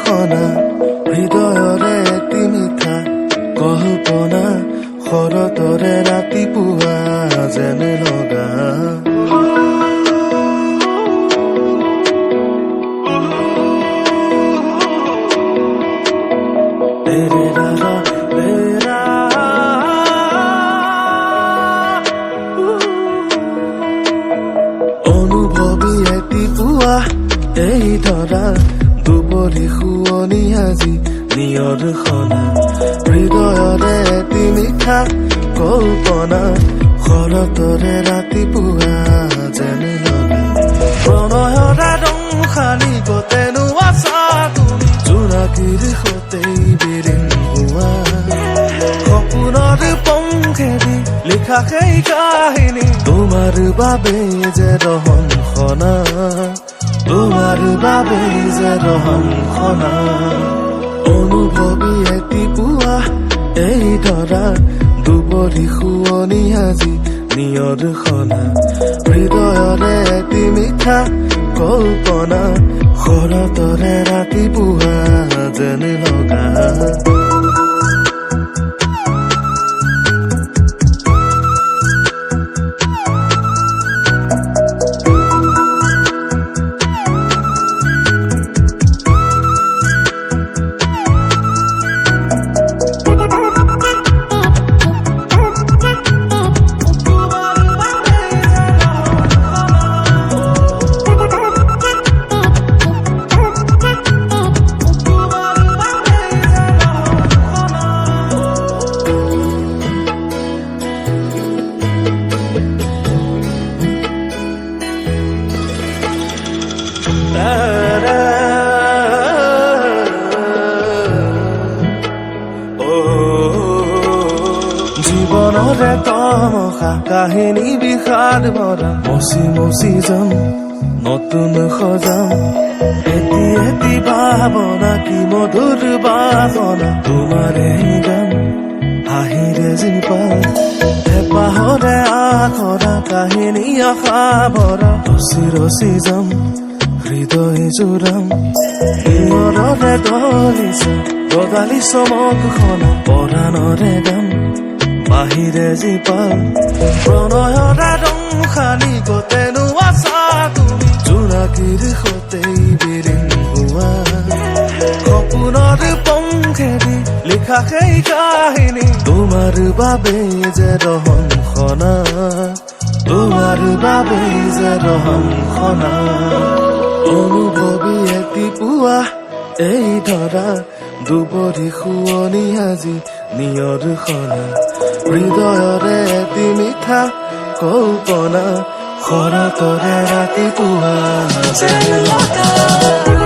খনা হৃদয়ৰে এটি মিঠা কল্পনা শৰতৰে ৰাতিপুৱা যেন লগা অনুভৱী এটি পুৱা এই ধৰা দুপৰী শুৱনি আজি নিয়ৰ খনা হৃদয়ৰে এটি মিঠা কল্পনা শৰতৰে ৰাতিপুৱা যেন লগা প্ৰণয়ৰা ৰং খালি গতেনো আছা তুমি জোনাকীৰ সতেই বিৰিণ হোৱা সপোনৰ পংখেদি লিখা সেই কাহিনী তোমাৰ বাবে যে ৰহন খনা তোমাৰ বাবে যে ৰহন খনা অনুভৱী এটি পুৱা এই ধৰা দুপৰী শুৱনি আজি নিয়ৰ খনা হৃদয়ৰে এটি মিঠা কল্পনা শৰতৰে ৰাতিপুৱা যেন লগা জীৱনৰে তমসা কাহিনী বিষাদ ভৰা মচি মচি যাম নতুন সজাম এটি এটি ভাৱনা কি মধুৰ বাসনা তোমাৰে গান হাঁহিৰে জিপাল হেঁপাহৰে আখৰা কাহিনী আশা ভৰা ৰচি ৰচি যাম হৃদয় জোৰাম নিয়ৰৰে দলিছা গদালি চমক খনা পৰাণৰে গান বাহিৰে জীপাল প্ৰণয়ৰা ৰং খালি গতেনো আছা তুমি জোনাকীৰ সতেই বিৰিণ হোৱা সপোনৰ পংখেদি লিখা সেই কাহিনী তোমাৰ বাবে যে ৰহন খনা তোমাৰ বাবে যে ৰহন খনা অনুভৱী এটি পুৱা এই ধৰা দুপৰী শুৱনি আজি নিয়ৰ খনা হৃদয়ৰে এটি মিঠা কল্পনা শৰতৰে ৰাতিপুৱা যেন লগা